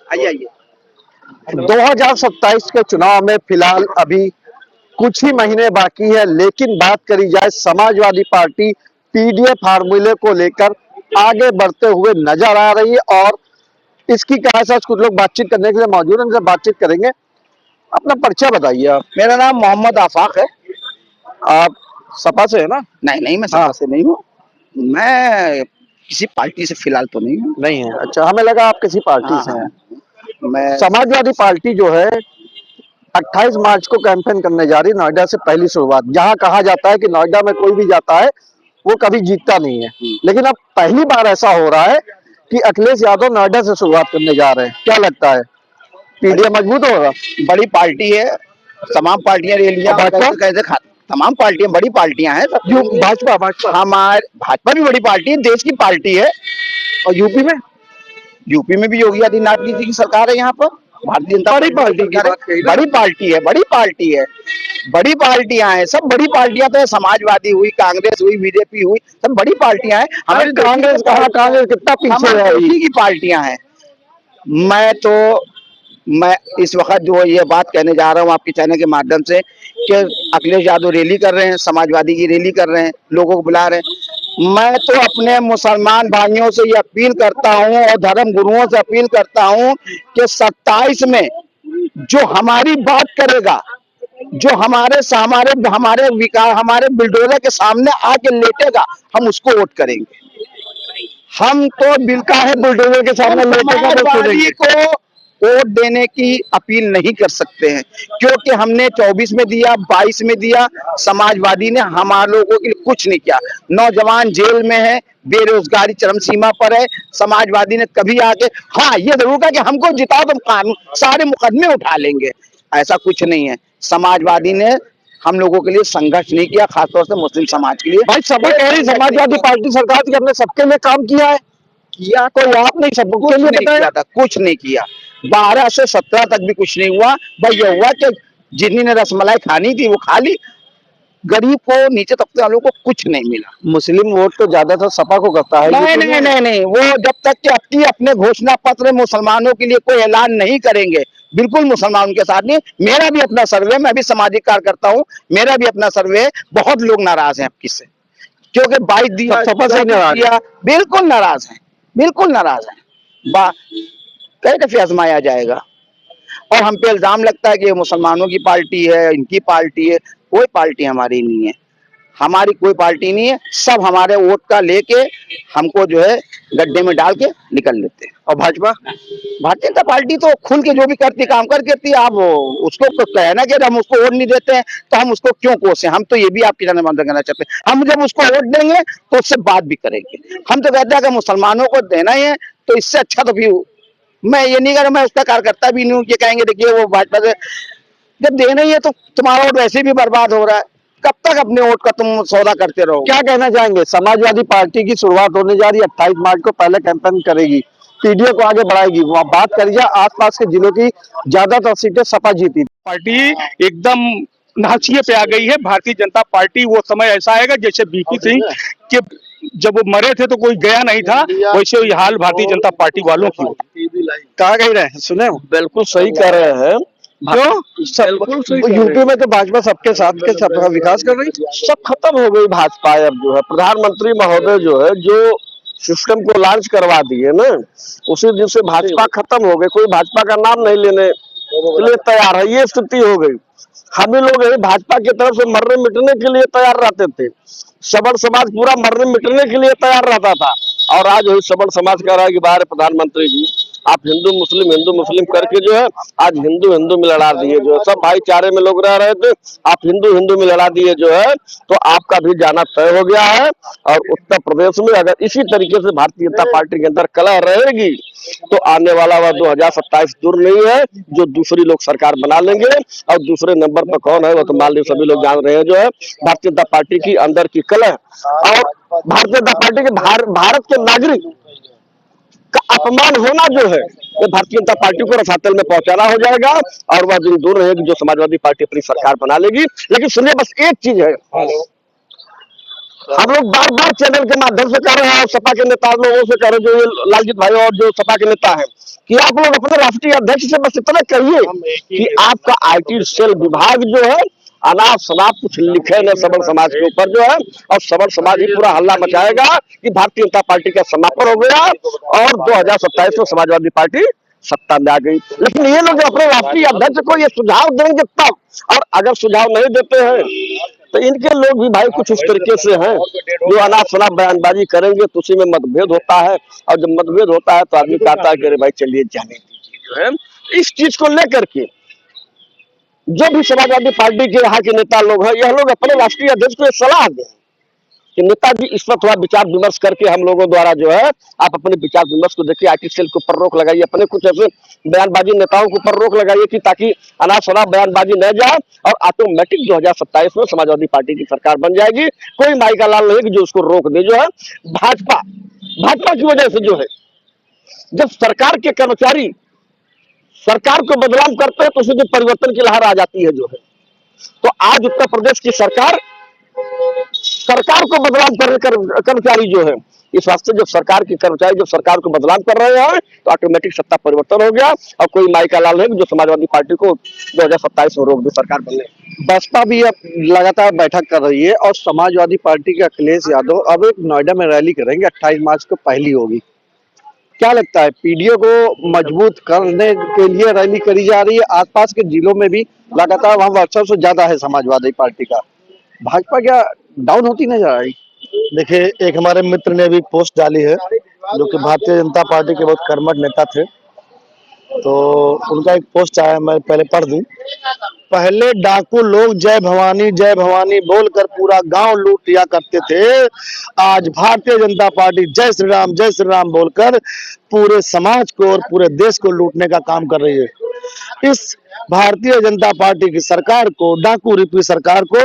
आइए आइए। 2027 के चुनाव में फिलहाल अभी कुछ ही महीने बाकी है, लेकिन बात करी जाए समाजवादी पार्टी पीडीए फार्मूले को लेकर आगे बढ़ते हुए नजर आ रही है और इसकी क्या है, कुछ लोग बातचीत करने के लिए मौजूद हैं, उनसे बातचीत करेंगे। अपना परिचय बताइए आप। मेरा नाम मोहम्मद आफाक है। आप सपा से है ना? नहीं नहीं, मैं सपा से नहीं हूँ। मैं किसी पार्टी से फिलहाल तो नहीं हूँ। नहीं है? अच्छा, हमें लगा आप किसी पार्टी से हैं। मैं समाजवादी पार्टी जो है 28 मार्च को कैंपेन करने जा रही है, नोएडा से पहली शुरुआत। जहां कहा जाता है कि नोएडा में कोई भी जाता है वो कभी जीतता नहीं है, लेकिन अब पहली बार ऐसा हो रहा है कि अखिलेश यादव नोएडा से शुरुआत करने जा रहे हैं। क्या लगता है, पीडीए मजबूत होगा? बड़ी पार्टी है, तमाम पार्टियां रैलियां कैसे तमाम पार्टियां बड़ी पार्टियां हैं। भाजपा भाजपा हमारे भाजपा भी बड़ी पार्टी है, देश की पार्टी है। और यूपी में भी योगी आदित्यनाथ जी की सरकार है। यहाँ पर भारतीय जनता बड़ी पार्टी की बात कही ना? बड़ी पार्टी है, बड़ी पार्टी है, बड़ी पार्टियां हैं, सब बड़ी पार्टियां तो है। समाजवादी हुई, कांग्रेस हुई, बीजेपी हुई, सब बड़ी पार्टियां हैं। हमारी कांग्रेस कितना पीछे है? की पार्टियां हैं। मैं इस वक्त जो ये बात कहने जा रहा हूँ आपके चैनल के माध्यम से कि अखिलेश यादव रैली कर रहे हैं, समाजवादी की रैली कर रहे हैं, लोगों को बुला रहे हैं। मैं तो अपने मुसलमान भाइयों से ये अपील करता हूँ और धर्म गुरुओं से अपील करता हूँ कि 27 में जो हमारी बात करेगा, जो हमारे विकास, हमारे बुलडोजर के सामने आके लेटेगा, हम उसको वोट करेंगे। हम तो बिल्का है बुलडोजर के सामने लेटेगा को वोट देने की अपील नहीं कर सकते हैं, क्योंकि हमने 24 में दिया, 22 में दिया। समाजवादी ने हमारे लोगों के लिए कुछ नहीं किया। नौजवान जेल में है, बेरोजगारी चरम सीमा पर है। समाजवादी ने कभी आके हाँ ये जरूर कहा कि हमको जिताओ तो कानून सारे मुकदमे उठा लेंगे, ऐसा कुछ नहीं है। समाजवादी ने हम लोगों के लिए संघर्ष नहीं किया, खासतौर से मुस्लिम समाज के लिए। भाई सपा कह रही समाजवादी पार्टी सरकार की हमने सबके लिए काम किया है। कोई आप नहीं, सबको नहीं किया था, कुछ नहीं किया। 12 से 17 तक भी कुछ नहीं हुआ। भाई ये हुआ कि जिन्हीं ने रसमलाई खानी थी वो खा ली, गरीब को, नीचे तबके वालों को कुछ नहीं मिला। मुस्लिम वोट तो ज्यादातर सपा को करता है। नहीं, वो जब तक कि अपने घोषणा पत्र मुसलमानों के लिए कोई ऐलान नहीं करेंगे, बिल्कुल मुसलमानों के साथ नहीं। मेरा भी अपना सर्वे, मैं भी सामाजिक कार्य करता हूँ, मेरा भी अपना सर्वे, बहुत लोग नाराज हैं आपकी से, क्योंकि 22 दिया बिल्कुल नाराज है, बिल्कुल नाराज है। कई दफे आजमाया जाएगा और हम पे इल्जाम लगता है कि ये मुसलमानों की पार्टी है, इनकी पार्टी है। कोई पार्टी हमारी नहीं है, हमारी कोई पार्टी नहीं है। सब हमारे वोट का लेके हमको जो है गड्ढे में डाल के निकल लेते हैं। और भाजपा, भारतीय जनता पार्टी तो खुल के जो भी करती काम करती है। आप उसको कहना कि हम उसको वोट नहीं देते हैं तो हम उसको क्यों कोसे? हम तो ये भी आपके जाने मानते कहना चाहते हैं, हम जब उसको वोट देंगे तो उससे बात भी करेंगे। हम तो कहते हैं कि मुसलमानों को देना ही है तो इससे अच्छा तो भी मैं ये नहीं कर, मैं उसका कार्यकर्ता भी नहीं हूँ। ये कहेंगे देखिए वो भाजपा से जब देना ही है तो तुम्हारा वोट वैसे भी बर्बाद हो रहा है, कब तक अपने वोट का तुम सौदा करते रहो? क्या कहना चाहेंगे? समाजवादी पार्टी की शुरुआत होने जा रही है, 28 मार्च को पहले कैंपेन करेगी, पीडीए को आगे बढ़ाएगी। वहाँ बात करी जाए आसपास के जिलों की, ज्यादातर सीटें सपा जीती। पार्टी एकदम नाचिए पे आ गई है। भारतीय जनता पार्टी वो समय ऐसा आएगा जैसे बीपी सिंह के जब वो मरे थे तो कोई गया नहीं था, वैसे ही हाल भारतीय जनता पार्टी वालों की। कहा कह रहे हैं, सुने? बिल्कुल सही कह रहे हैं। यूपी में तो भाजपा सबके साथ के सबका विकास कर रही, सब खत्म हो गई भाजपा। अब जो है प्रधानमंत्री महोदय जो है जो सिस्टम को लॉन्च करवा दिए ना, उसी दिन से भाजपा खत्म हो गई। कोई भाजपा का नाम नहीं लेने के लिए तैयार है, ये स्थिति हो गई। हम ही लोग भाजपा की तरफ से मरने मिटने के लिए तैयार रहते थे। सबल समाज पूरा मरने मिटने के लिए तैयार रहता था, और आज वही सबल समाज कह रहा है कि बाहर प्रधानमंत्री जी आप हिंदू मुस्लिम करके जो है आज हिंदू में लड़ा दिए। जो है सब भाईचारे में लोग रह रहे थे, आप हिंदू में लड़ा दिए जो है, तो आपका भी जाना तय हो गया है। और उत्तर प्रदेश में अगर इसी तरीके से भारतीय जनता पार्टी के अंदर कलह रहेगी तो आने वाला वह 2027 दूर नहीं है जो दूसरी लोग सरकार बना लेंगे। और दूसरे नंबर पर कौन है वो तो मान लीजिए सभी लोग जान रहे हैं, जो है भारतीय जनता पार्टी की अंदर की कलह और भारतीय जनता पार्टी के भारत के नागरिक का अपमान होना जो है ये भारतीय जनता पार्टी को रसातल में पहुंचाना हो जाएगा। और वह दिन दूर रहेगी जो समाजवादी पार्टी अपनी सरकार बना लेगी। लेकिन सुनिए, बस एक चीज है, हम लोग बार बार चैनल के माध्यम से कह रहे हैं और सपा के नेता लोगों से कह रहे हैं, जो ये लालजीत भाई और जो सपा के नेता हैं, कि आप लोग अपने राष्ट्रीय अध्यक्ष से बस इतना कहिए कि आपका आईटी सेल विभाग जो है अनाप शनाप कुछ लिखे न सबल समाज के ऊपर जो है, और सबल समाज ही पूरा हल्ला मचाएगा कि भारतीय जनता पार्टी का समापन हो गया और 2027 में समाजवादी पार्टी सत्ता में आ गई। लेकिन ये लोग अपने राष्ट्रीय अध्यक्ष को ये सुझाव देंगे तब, और अगर सुझाव नहीं देते हैं तो इनके लोग भी भाई कुछ इस तरीके से हैं जो अनाप शनाप बयानबाजी करेंगे तो उसी में मतभेद होता है, और जब मतभेद होता है तो आदमी कहता है कि अरे भाई चलिए जाने दीजिए जो है। इस चीज को लेकर के जो भी समाजवादी पार्टी के यहाँ के नेता लोग हैं, यह लोग अपने राष्ट्रीय अध्यक्ष को सलाह दें कि नेताजी इस पर थोड़ा विचार विमर्श करके हम लोगों द्वारा जो है आप अपने विचार विमर्श को देखिए, आईटी सेल के ऊपर रोक लगाइए, अपने कुछ ऐसे बयानबाजी नेताओं के ऊपर रोक लगाइए कि ताकि अनाप शनाप बयानबाजी न जाए, और ऑटोमेटिक 2027 में समाजवादी पार्टी की सरकार बन जाएगी। कोई माई का लाल नहीं कि जो उसको रोक दे। जो है भाजपा की वजह से जो है, जब सरकार के कर्मचारी सरकार को बदनाम करते हैं तो उसी दिन परिवर्तन की लहर आ जाती है जो है। तो आज उत्तर प्रदेश की सरकार को बदनाम करने कर्मचारी जो है, इस वास्ते जब सरकार के कर्मचारी जब सरकार को बदनाम कर रहे हैं तो ऑटोमेटिक सत्ता परिवर्तन हो गया, और कोई माई का लाल है जो समाजवादी पार्टी को 2027 में रोक दे सरकार बनने। बसपा भी अब लगातार बैठक कर रही है और समाजवादी पार्टी के अखिलेश यादव अब एक नोएडा में रैली करेंगे, 28 मार्च को पहली होगी। क्या लगता है, पीडीए को मजबूत करने के लिए रैली करी जा रही है? आसपास के जिलों में भी लगातार वहां वर्चस्व से ज्यादा है समाजवादी पार्टी का, भाजपा क्या डाउन होती नजर आ रही? देखिए, एक हमारे मित्र ने भी पोस्ट डाली है जो कि भारतीय जनता पार्टी के बहुत कर्मठ नेता थे, तो उनका एक पोस्ट आया, मैं पहले पढ़ दूं। पहले डाकू लोग जय भवानी बोलकर पूरा गांव लूट लिया करते थे, आज भारतीय जनता पार्टी जय श्री राम बोलकर पूरे समाज को और पूरे देश को लूटने का काम कर रही है। इस भारतीय जनता पार्टी की सरकार को, डाकू रूपी सरकार को,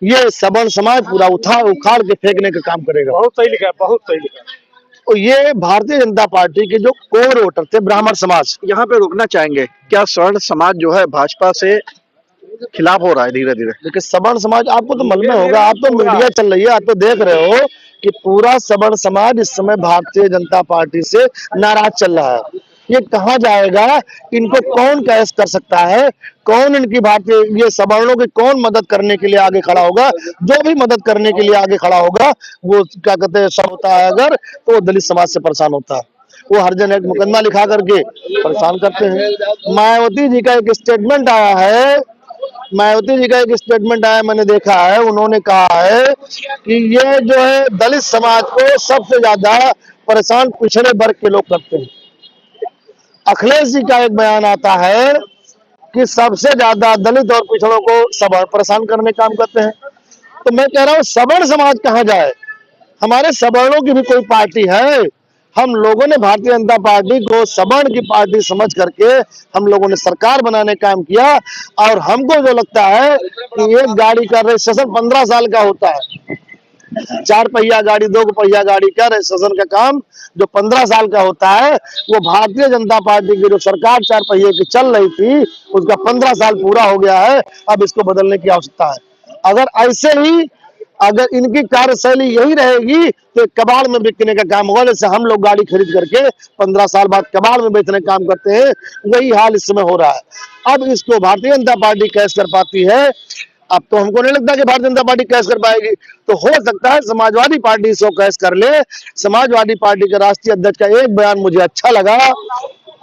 ये सबल समाज पूरा उखाड़ के फेंकने का काम करेगा। बहुत सही लिखा है, बहुत सही लिखा है। और ये भारतीय जनता पार्टी के जो कोर वोटर थे ब्राह्मण समाज, यहाँ पे रुकना चाहेंगे, क्या सवर्ण समाज जो है भाजपा से खिलाफ हो रहा है धीरे धीरे? देखिए सवर्ण समाज आपको तो मालूम होगा, आप तो मीडिया चल रही है, आप तो देख रहे हो कि पूरा सवर्ण समाज इस समय भारतीय जनता पार्टी से नाराज चल रहा है। ये कहाँ जाएगा? इनको कौन कैश कर सकता है? कौन इनकी भारतीय ये सवर्णों की कौन मदद करने के लिए आगे खड़ा होगा? जो भी मदद करने के लिए आगे खड़ा होगा वो क्या कहते हैं, सब होता है अगर, तो वो दलित समाज से परेशान होता है। वो हर जन एक मुकदमा लिखा करके परेशान करते हैं। मायावती जी का एक स्टेटमेंट आया है, मैंने देखा है, उन्होंने कहा है कि ये जो है दलित समाज को सबसे ज्यादा परेशान पिछड़े वर्ग के लोग करते हैं। अखिलेश जी का एक बयान आता है कि सबसे ज्यादा दलित और पिछड़ों को सवर्ण परेशान करने काम करते हैं। तो मैं कह रहा हूँ सवर्ण समाज कहाँ जाए? हमारे सवर्णों की भी कोई पार्टी है? हम लोगों ने भारतीय जनता पार्टी को सवर्ण की पार्टी समझ करके हम लोगों ने सरकार बनाने का काम किया, और हमको जो लगता है कि एक गाड़ी का रजिस्ट्रेशन 15 साल का होता है, 4 पहिया गाड़ी 2 पहिया गाड़ी का रजिस्ट्रेशन का काम जो 15 साल का होता है, वो भारतीय जनता पार्टी की जो सरकार 4 पहिए की चल रही थी उसका 15 साल पूरा हो गया है। अब इसको बदलने की आवश्यकता है। अगर इनकी कार्यशैली यही रहेगी तो कबाड़ में बिकने का काम होगा। जैसे हम लोग गाड़ी खरीद करके 15 साल बाद कबाड़ में बेचने का काम करते हैं, वही हाल इस समय हो रहा है। अब इसको भारतीय जनता पार्टी कैश कर पाती है? अब तो हमको नहीं लगता कि भारतीय जनता पार्टी कैश कर पाएगी। तो हो सकता है समाजवादी पार्टी इसको कैश कर ले। समाजवादी पार्टी के राष्ट्रीय अध्यक्ष का एक बयान मुझे अच्छा लगा,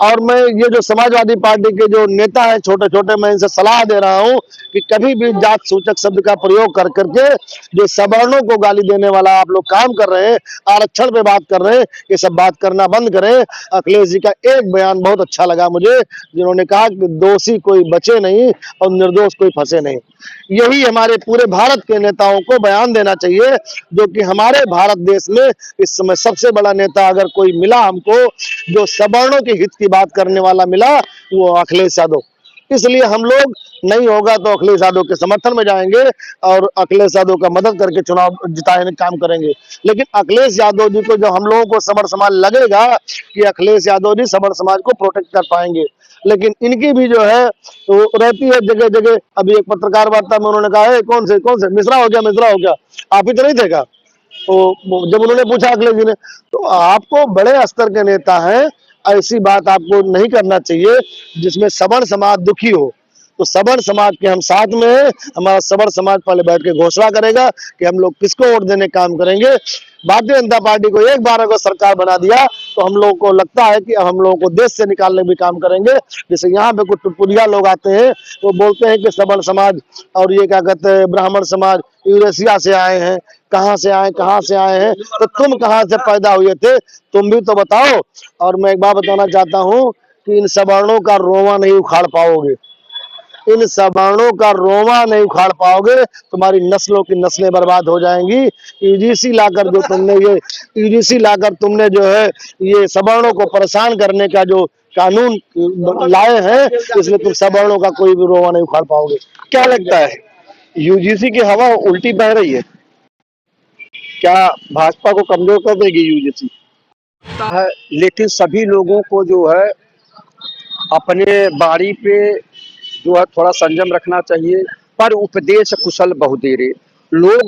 और मैं ये जो समाजवादी पार्टी के जो नेता हैं छोटे छोटे, मैं इनसे सलाह दे रहा हूं कि कभी भी जात सूचक शब्द का प्रयोग कर करके जो सवर्णों को गाली देने वाला आप लोग काम कर रहे हैं, आरक्षण पे बात कर रहे हैं, ये सब बात करना बंद करें। अखिलेश जी का एक बयान बहुत अच्छा लगा मुझे, जिन्होंने कहा कि दोषी कोई बचे नहीं और निर्दोष कोई फंसे नहीं। यही हमारे पूरे भारत के नेताओं को बयान देना चाहिए, जो कि हमारे भारत देश में इस समय सबसे बड़ा नेता अगर कोई मिला हमको जो सवर्णों के हित की बात करने वाला मिला, वो अखिलेश यादव। इसलिए हम लोग नहीं होगा तो अखिलेश यादव के समर्थन में जाएंगे और अखिलेश यादव का मदद करके चुनाव जिताने का काम करेंगे। लेकिन अखिलेश यादव जी को, जो हम लोगों को सवर्ण समाज लगेगा कि अखिलेश यादव जी सवर्ण समाज को प्रोटेक्ट कर पाएंगे, लेकिन इनकी भी जो है तो रहती है जगह जगह। अभी एक पत्रकार वार्ता में उन्होंने कहा है कौन से मिश्रा हो गया, आप ही तो नहीं थे क्या? तो जब उन्होंने पूछा अखिलेश जी ने, तो आपको बड़े स्तर के नेता हैं, ऐसी बात आपको नहीं करना चाहिए जिसमें सवर्ण समाज दुखी हो। तो सवर्ण समाज के हम साथ में हैं। हमारा सवर्ण समाज पहले बैठ के घोषणा करेगा कि हम लोग किसको वोट देने का काम करेंगे। भारतीय जनता पार्टी को एक बार अगर सरकार बना दिया तो हम लोगों को लगता है कि हम लोगों को देश से निकालने भी काम करेंगे। जैसे यहाँ पे कुछ टुटपुलिया लोग आते हैं, वो बोलते हैं कि सवर्ण समाज और ये क्या कहते हैं ब्राह्मण समाज यूरेशिया से आए हैं, कहाँ से आए हैं, तो तुम कहाँ से पैदा हुए थे, तुम भी तो बताओ। और मैं एक बात बताना चाहता हूँ कि इन सवर्णों का रोवा नहीं उखाड़ पाओगे, इन सवर्णों का रोवा नहीं उखाड़ पाओगे, तुम्हारी नस्लों की नस्लें बर्बाद हो जाएंगी। यूजीसी लाकर तुमने जो है ये सवर्णों को परेशान करने का जो कानून लाए हैं, इसलिए तुम सवर्णों का कोई भी रोवा नहीं उखाड़ पाओगे। क्या लगता है यूजीसी की हवा उल्टी बह रही है? क्या भाजपा को कमजोर कर देगी यूजीसी? है, लेकिन सभी लोगों को जो है अपने बारी पे जो है थोड़ा संयम रखना चाहिए। पर उपदेश कुशल बहुतेरे, लोग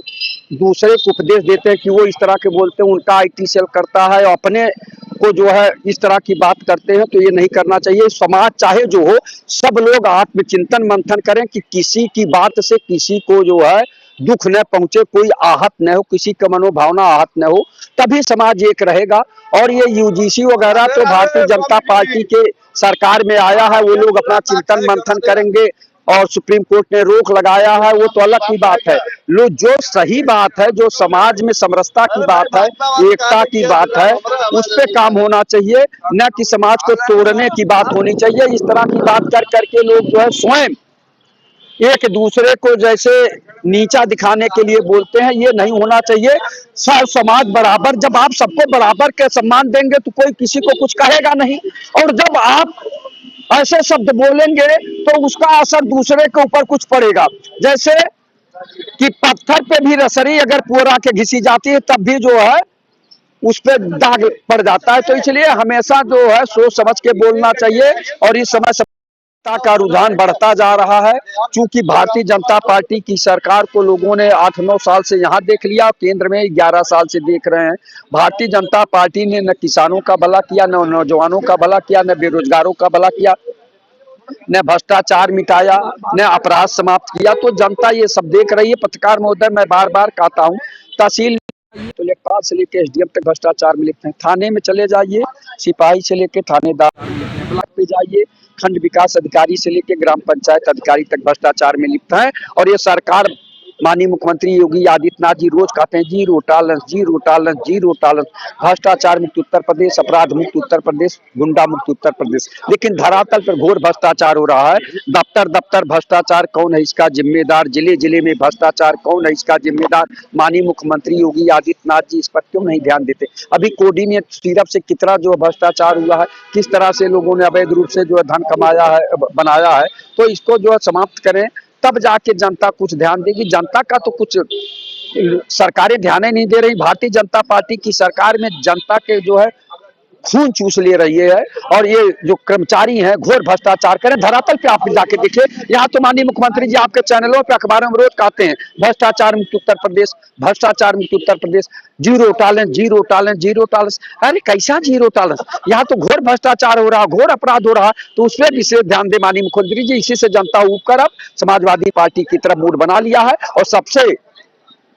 दूसरे को उपदेश देते हैं कि वो इस तरह के बोलते हैं, उनका आईटी सेल करता है, और अपने को जो है इस तरह की बात करते हैं, तो ये नहीं करना चाहिए। समाज चाहे जो हो, सब लोग आत्मचिंतन मंथन करें कि किसी की बात से किसी को जो है दुख न पहुंचे, कोई आहत न हो, किसी का मनोभावना आहत न हो, तभी समाज एक रहेगा। और ये यूजीसी वगैरह तो भारतीय जनता पार्टी के सरकार में आया है, वो लोग अपना चिंतन मंथन करेंगे और सुप्रीम कोर्ट ने रोक लगाया है, वो तो अलग की बात है। लो जो सही बात है, जो समाज में समरसता की बात है, एकता की बात है, उस पे काम होना चाहिए, न कि समाज को तोड़ने की बात होनी चाहिए। इस तरह की बात कर करके लोग जो है स्वयं एक दूसरे को जैसे नीचा दिखाने के लिए बोलते हैं, ये नहीं होना चाहिए। समाज बराबर, जब आप सबको बराबर के सम्मान देंगे तो कोई किसी को कुछ कहेगा नहीं, और जब आप ऐसे शब्द बोलेंगे तो उसका असर दूसरे के ऊपर कुछ पड़ेगा। जैसे कि पत्थर पे भी रसरी अगर पुअरा के घिसी जाती है तब भी जो है उस पर दाग पड़ जाता है। तो इसलिए हमेशा जो है सोच समझ के बोलना चाहिए। और इस समय का रुझान बढ़ता जा रहा है, क्योंकि भारतीय जनता पार्टी की सरकार को लोगों ने 8-9 साल से यहाँ देख लिया, केंद्र में 11 साल से देख रहे हैं। भारतीय जनता पार्टी ने न किसानों का भला किया, न नौजवानों का भला किया, न बेरोजगारों का भला किया, न भ्रष्टाचार मिटाया, न अपराध समाप्त किया। तो जनता ये सब देख रही है। पत्रकार महोदय, मैं बार बार कहता हूँ, तहसील तो लेखपाल से लेकर एसडीएम तक भ्रष्टाचार में लिखते हैं। थाने में चले जाइए, सिपाही से लेकर थानेदार, ब्लॉक पे जाइए, खंड विकास अधिकारी से लेकर ग्राम पंचायत अधिकारी तक भ्रष्टाचार में लिप्त है। और ये सरकार, माननीय मुख्यमंत्री योगी आदित्यनाथ जी रोज कहते हैं zero tolerance, zero tolerance, zero tolerance, भ्रष्टाचार मुक्त उत्तर प्रदेश, अपराध मुक्त उत्तर प्रदेश, गुंडा मुक्त उत्तर प्रदेश। लेकिन धरातल पर घोर भ्रष्टाचार हो रहा है। दफ्तर दफ्तर भ्रष्टाचार, कौन है इसका जिम्मेदार? जिले जिले में भ्रष्टाचार, कौन है इसका जिम्मेदार? माननीय मुख्यमंत्री योगी आदित्यनाथ जी इस पर क्यों नहीं ध्यान देते? अभी कोडी में सिरप से कितना जो भ्रष्टाचार हुआ है, किस तरह से लोगों ने अवैध रूप से जो है धन कमाया है, बनाया है। तो इसको जो है समाप्त करें, तब जाके जनता कुछ ध्यान देगी। जनता का तो कुछ सरकारें ध्यान ही नहीं दे रही। भारतीय जनता पार्टी की सरकार में जनता के जो है खून चूस ले रही है। और ये जो कर्मचारी हैं घोर भ्रष्टाचार करें। धरातल पे आप जाके देखिए, यहाँ तो माननीय मुख्यमंत्री जी आपके चैनलों पे, अखबारों में रोज कहते हैं भ्रष्टाचार मुक्त उत्तर प्रदेश, भ्रष्टाचार मुक्त Uttar Pradesh, zero tolerance, zero tolerance, zero tolerance. अरे कैसा जीरो टॉलरेंस? यहाँ तो घोर भ्रष्टाचार हो रहा, घोर अपराध हो रहा। तो उस पर विशेष ध्यान दे माननीय मुख्यमंत्री जी। इसी से जनता ऊब कर अब समाजवादी पार्टी की तरफ मूड बना लिया है। और सबसे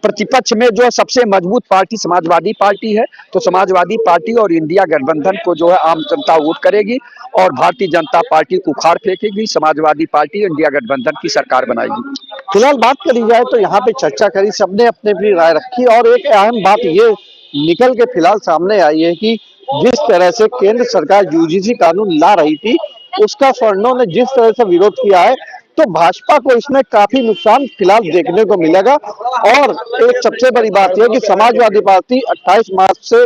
प्रतिपक्ष में जो सबसे मजबूत पार्टी समाजवादी पार्टी है, तो समाजवादी पार्टी और इंडिया गठबंधन को जो है आम जनता वोट करेगी और भारतीय जनता पार्टी को उखाड़ फेंकेगी। समाजवादी पार्टी इंडिया गठबंधन की सरकार बनाएगी। फिलहाल बात करी जाए तो यहाँ पे चर्चा करी, सबने अपनी अपनी राय रखी, और एक अहम बात ये निकल के फिलहाल सामने आई है कि जिस तरह से केंद्र सरकार यूजीसी कानून ला रही थी, उसका सवर्णों ने जिस तरह से विरोध किया है, तो भाजपा को इसमें काफी नुकसान फिलहाल देखने को मिलेगा। और एक सबसे बड़ी बात यह कि समाजवादी पार्टी 28 मार्च से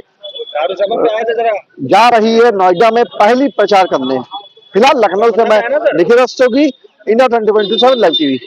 जा रही है नोएडा में पहली प्रचार करने। फिलहाल लखनऊ से मैं Nikhil Rastogi, India 2027 live TV.